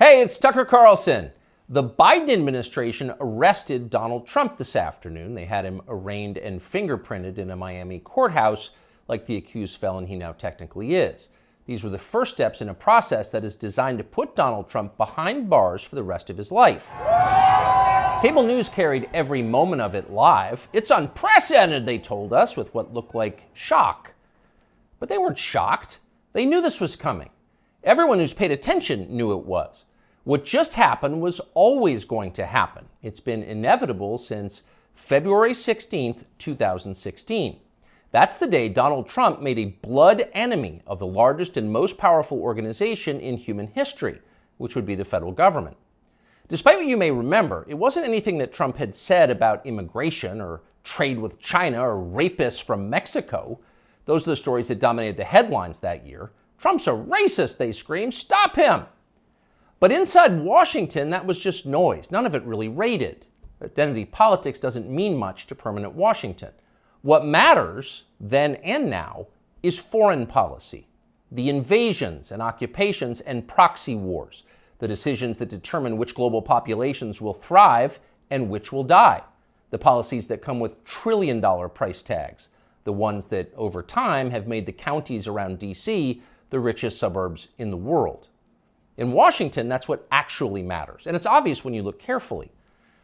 Hey, it's Tucker Carlson. The Biden administration arrested Donald Trump this afternoon. They had him arraigned and fingerprinted in a Miami courthouse like the accused felon he now technically is. These were the first steps in a process that is designed to put Donald Trump behind bars for the rest of his life. Cable news carried every moment of it live. It's unprecedented, they told us, with what looked like shock. But they weren't shocked. They knew this was coming. Everyone who's paid attention knew it was. What just happened was always going to happen. It's been inevitable since February 16th, 2016. That's the day Donald Trump made a blood enemy of the largest and most powerful organization in human history, which would be the federal government. Despite what you may remember, it wasn't anything that Trump had said about immigration or trade with China or rapists from Mexico. Those are the stories that dominated the headlines that year. Trump's a racist, they screamed. Stop him. But inside Washington, that was just noise. None of it really rated. Identity politics doesn't mean much to permanent Washington. What matters, then and now, is foreign policy. The invasions and occupations and proxy wars. The decisions that determine which global populations will thrive and which will die. The policies that come with trillion-dollar price tags. The ones that, over time, have made the counties around D.C. the richest suburbs in the world. In Washington, that's what actually matters. And it's obvious when you look carefully.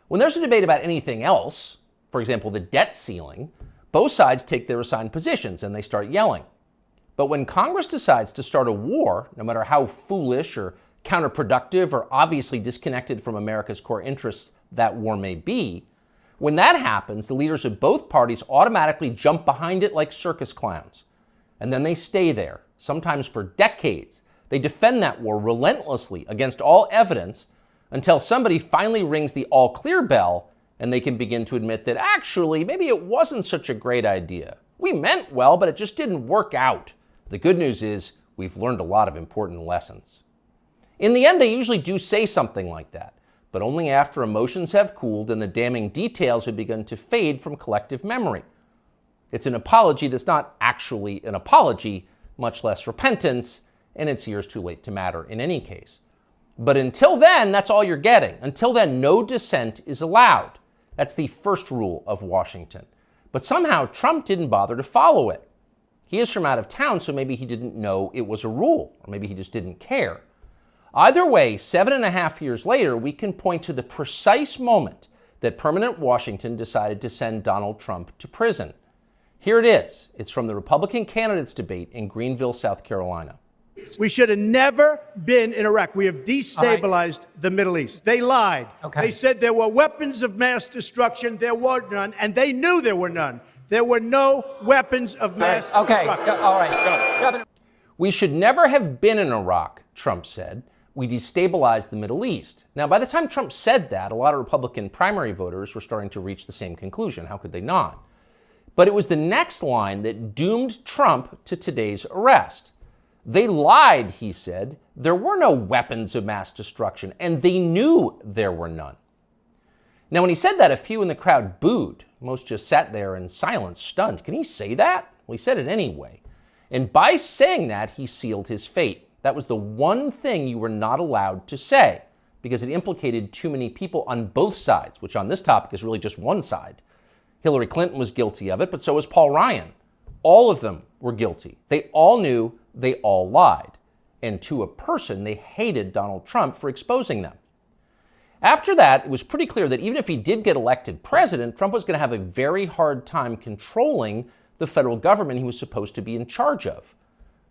When there's a debate about anything else, for example, the debt ceiling, both sides take their assigned positions and they start yelling. But when Congress decides to start a war, no matter how foolish or counterproductive or obviously disconnected from America's core interests that war may be, when that happens, the leaders of both parties automatically jump behind it like circus clowns. And then they stay there, sometimes for decades. They defend that war relentlessly against all evidence until somebody finally rings the all-clear bell and they can begin to admit that actually, maybe it wasn't such a great idea. We meant well, but it just didn't work out. The good news is we've learned a lot of important lessons. In the end, they usually do say something like that, but only after emotions have cooled and the damning details have begun to fade from collective memory. It's an apology that's not actually an apology, much less repentance, and it's years too late to matter in any case. But until then, that's all you're getting. Until then, no dissent is allowed. That's the first rule of Washington. But somehow, Trump didn't bother to follow it. He is from out of town, so maybe he didn't know it was a rule, or maybe he just didn't care. Either way, 7.5 years later, we can point to the precise moment that permanent Washington decided to send Donald Trump to prison. Here it is. It's from the Republican candidates debate in Greenville, South Carolina. We should have never been in Iraq. We have destabilized the Middle East. They lied. Okay. They said there were weapons of mass destruction. There were none, and they knew there were none. There were no weapons of mass destruction. All right. We should never have been in Iraq, Trump said. We destabilized the Middle East. Now, by the time Trump said that, a lot of Republican primary voters were starting to reach the same conclusion. How could they not? But it was the next line that doomed Trump to today's arrest. They lied, he said. There were no weapons of mass destruction, and they knew there were none. Now, when he said that, a few in the crowd booed. Most just sat there in silence, stunned. Can he say that? Well, he said it anyway. And by saying that, he sealed his fate. That was the one thing you were not allowed to say, because it implicated too many people on both sides, which on this topic is really just one side. Hillary Clinton was guilty of it, but so was Paul Ryan. All of them were guilty. They all knew, they all lied. And to a person, they hated Donald Trump for exposing them. After that, it was pretty clear that even if he did get elected president, Trump was going to have a very hard time controlling the federal government he was supposed to be in charge of.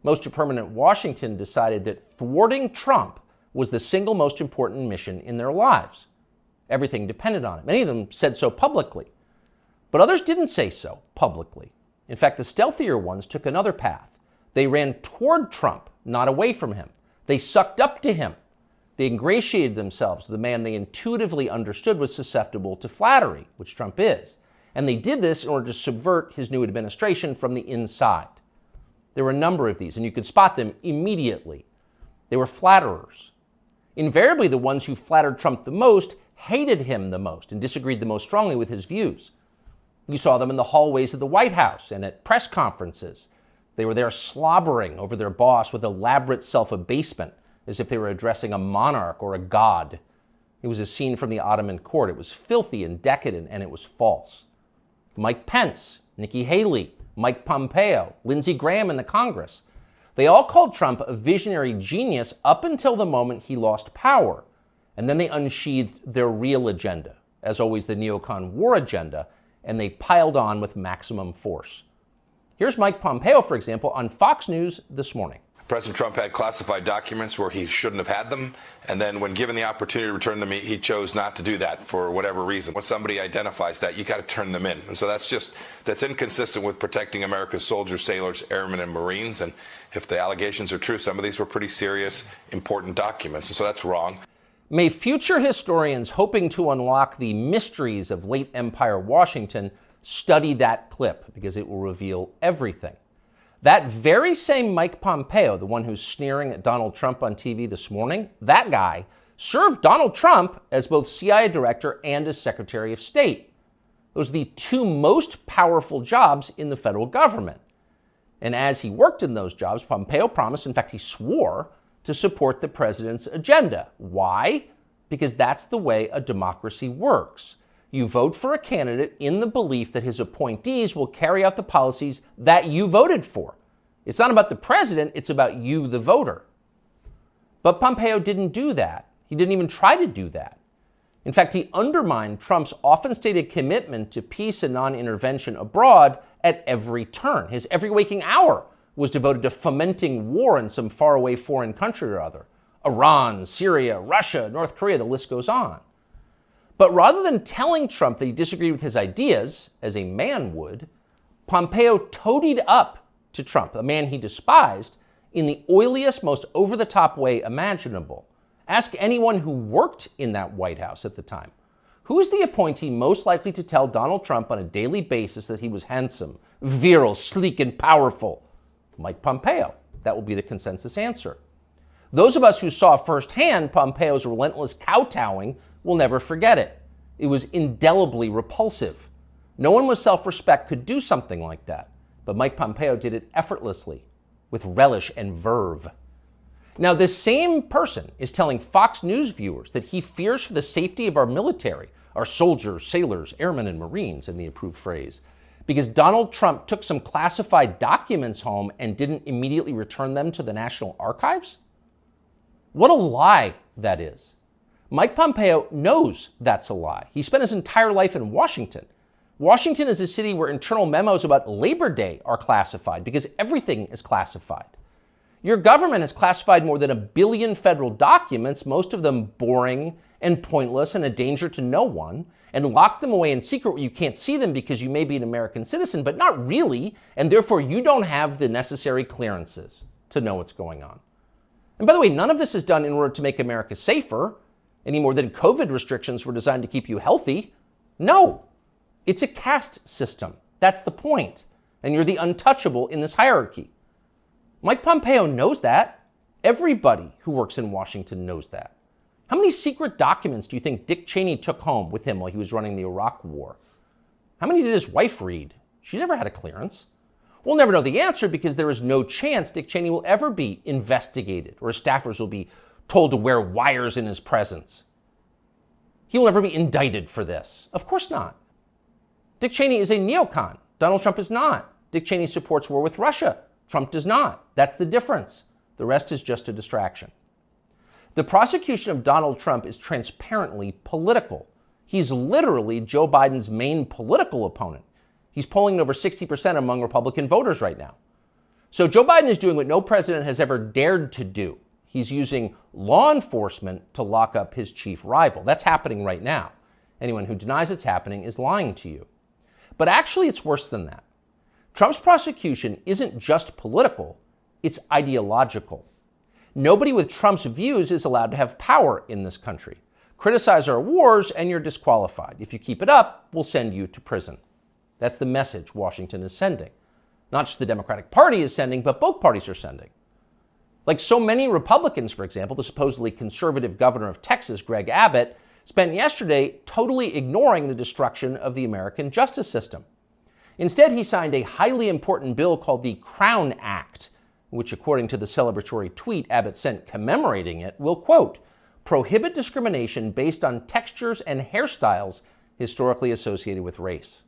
Most of permanent Washington decided that thwarting Trump was the single most important mission in their lives. Everything depended on it. Many of them said so publicly. But others didn't say so publicly. In fact, the stealthier ones took another path. They ran toward Trump, not away from him. They sucked up to him. They ingratiated themselves with the man they intuitively understood was susceptible to flattery, which Trump is. And they did this in order to subvert his new administration from the inside. There were a number of these, and you could spot them immediately. They were flatterers. Invariably, the ones who flattered Trump the most hated him the most and disagreed the most strongly with his views. You saw them in the hallways of the White House and at press conferences. They were there slobbering over their boss with elaborate self-abasement as if they were addressing a monarch or a god. It was a scene from the Ottoman court. It was filthy and decadent, and it was false. Mike Pence, Nikki Haley, Mike Pompeo, Lindsey Graham in the Congress. They all called Trump a visionary genius up until the moment he lost power. And then they unsheathed their real agenda, as always the neocon war agenda, and they piled on with maximum force. Here's Mike Pompeo, for example, on Fox News this morning. President Trump had classified documents where he shouldn't have had them, and then when given the opportunity to return them, he chose not to do that for whatever reason. When somebody identifies that, you got to turn them in. And so that's inconsistent with protecting America's soldiers, sailors, airmen, and Marines. And if the allegations are true, some of these were pretty serious, important documents. And so that's wrong. May future historians hoping to unlock the mysteries of late Empire Washington study that clip, because it will reveal everything. That very same Mike Pompeo, the one who's sneering at Donald Trump on TV this morning, that guy served Donald Trump as both CIA director and as Secretary of State. Those are the two most powerful jobs in the federal government. And as he worked in those jobs, Pompeo promised, in fact, he swore, to support the president's agenda. Why? Because that's the way a democracy works. You vote for a candidate in the belief that his appointees will carry out the policies that you voted for. It's not about the president, it's about you, the voter. But Pompeo didn't do that. He didn't even try to do that. In fact, he undermined Trump's often stated commitment to peace and non-intervention abroad at every turn. His every waking hour was devoted to fomenting war in some faraway foreign country or other. Iran, Syria, Russia, North Korea, the list goes on. But rather than telling Trump that he disagreed with his ideas, as a man would, Pompeo toadied up to Trump, a man he despised, in the oiliest, most over-the-top way imaginable. Ask anyone who worked in that White House at the time. Who is the appointee most likely to tell Donald Trump on a daily basis that he was handsome, virile, sleek, and powerful? Mike Pompeo. That will be the consensus answer. Those of us who saw firsthand Pompeo's relentless kowtowing will never forget it. It was indelibly repulsive. No one with self-respect could do something like that. But Mike Pompeo did it effortlessly, with relish and verve. Now, this same person is telling Fox News viewers that he fears for the safety of our military, our soldiers, sailors, airmen, and Marines, in the approved phrase, because Donald Trump took some classified documents home and didn't immediately return them to the National Archives? What a lie that is. Mike Pompeo knows that's a lie. He spent his entire life in Washington. Washington is a city where internal memos about Labor Day are classified because everything is classified. Your government has classified more than 1 billion federal documents, most of them boring and pointless and a danger to no one, and locked them away in secret where you can't see them because you may be an American citizen, but not really, and therefore you don't have the necessary clearances to know what's going on. And by the way, none of this is done in order to make America safer, any more than COVID restrictions were designed to keep you healthy. No, it's a caste system. That's the point. And you're the untouchable in this hierarchy. Mike Pompeo knows that. Everybody who works in Washington knows that. How many secret documents do you think Dick Cheney took home with him while he was running the Iraq War? How many did his wife read? She never had a clearance. We'll never know the answer because there is no chance Dick Cheney will ever be investigated or his staffers will be told to wear wires in his presence. He will never be indicted for this. Of course not. Dick Cheney is a neocon. Donald Trump is not. Dick Cheney supports war with Russia. Trump does not. That's the difference. The rest is just a distraction. The prosecution of Donald Trump is transparently political. He's literally Joe Biden's main political opponent. He's polling over 60% among Republican voters right now. So Joe Biden is doing what no president has ever dared to do. He's using law enforcement to lock up his chief rival. That's happening right now. Anyone who denies it's happening is lying to you. But actually, it's worse than that. Trump's prosecution isn't just political, it's ideological. Nobody with Trump's views is allowed to have power in this country. Criticize our wars and you're disqualified. If you keep it up, we'll send you to prison. That's the message Washington is sending. Not just the Democratic Party is sending, but both parties are sending. Like so many Republicans, for example, the supposedly conservative governor of Texas, Greg Abbott, spent yesterday totally ignoring the destruction of the American justice system. Instead, he signed a highly important bill called the Crown Act, which according to the celebratory tweet Abbott sent commemorating it, will, quote, prohibit discrimination based on textures and hairstyles historically associated with race.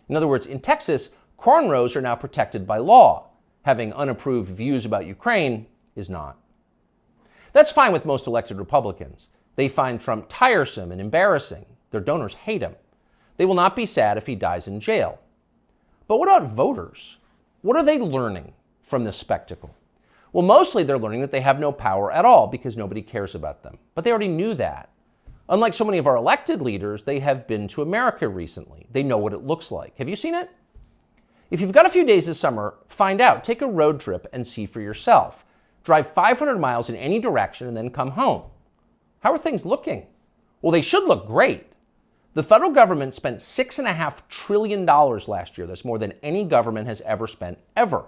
In other words, in Texas, cornrows are now protected by law. Having unapproved views about Ukraine is not. That's fine with most elected Republicans. They find Trump tiresome and embarrassing. Their donors hate him. They will not be sad if he dies in jail. But what about voters? What are they learning from this spectacle? Well, mostly they're learning that they have no power at all because nobody cares about them. But they already knew that. Unlike so many of our elected leaders, they have been to America recently. They know what it looks like. Have you seen it? If you've got a few days this summer, find out. Take a road trip and see for yourself. Drive 500 miles in any direction and then come home. How are things looking? Well, they should look great. The federal government spent $6.5 trillion last year. That's more than any government has ever spent, ever.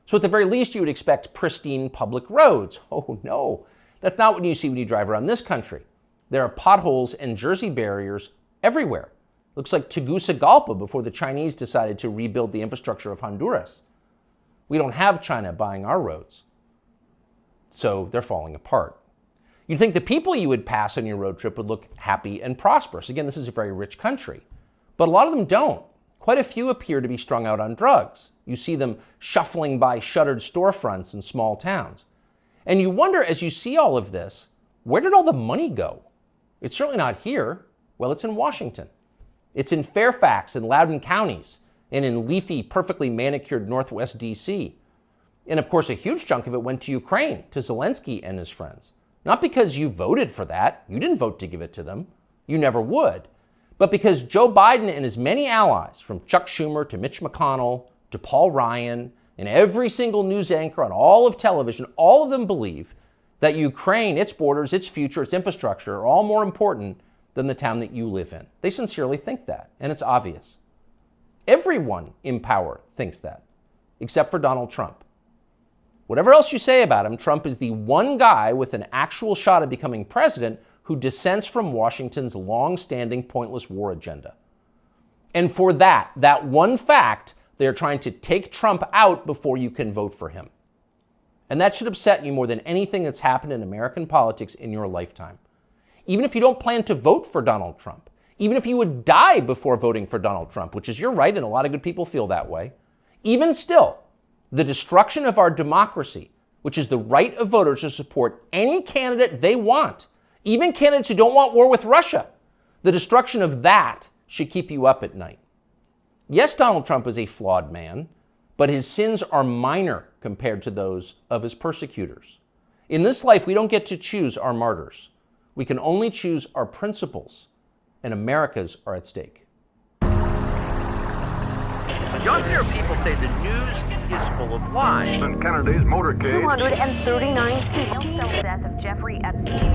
So at the very least, you would expect pristine public roads. Oh no, that's not what you see when you drive around this country. There are potholes and Jersey barriers everywhere. Looks like Tegucigalpa before the Chinese decided to rebuild the infrastructure of Honduras. We don't have China buying our roads. So they're falling apart. You'd think the people you would pass on your road trip would look happy and prosperous. Again, this is a very rich country. But a lot of them don't. Quite a few appear to be strung out on drugs. You see them shuffling by shuttered storefronts in small towns. And you wonder, as you see all of this, where did all the money go? It's certainly not here. Well, it's in Washington. It's in Fairfax and Loudoun counties, and in leafy, perfectly manicured Northwest D.C. And of course, a huge chunk of it went to Ukraine, to Zelensky and his friends. Not because you voted for that. You didn't vote to give it to them. You never would. But because Joe Biden and his many allies, from Chuck Schumer to Mitch McConnell to Paul Ryan, and every single news anchor on all of television, all of them believe that Ukraine, its borders, its future, its infrastructure are all more important than the town that you live in. They sincerely think that, and it's obvious. Everyone in power thinks that, except for Donald Trump. Whatever else you say about him, Trump is the one guy with an actual shot at becoming president who dissents from Washington's long-standing pointless war agenda. And for that one fact, they're trying to take Trump out before you can vote for him. And that should upset you more than anything that's happened in American politics in your lifetime. Even if you don't plan to vote for Donald Trump, even if you would die before voting for Donald Trump, which is your right, and a lot of good people feel that way, even still, the destruction of our democracy, which is the right of voters to support any candidate they want, even candidates who don't want war with Russia, the destruction of that should keep you up at night. Yes, Donald Trump is a flawed man, but his sins are minor compared to those of his persecutors. In this life, we don't get to choose our martyrs. We can only choose our principles, and America's are at stake. You often hear people say the news is full of lies. In Kennedy's motorcade, 239 people. The death of Jeffrey Epstein.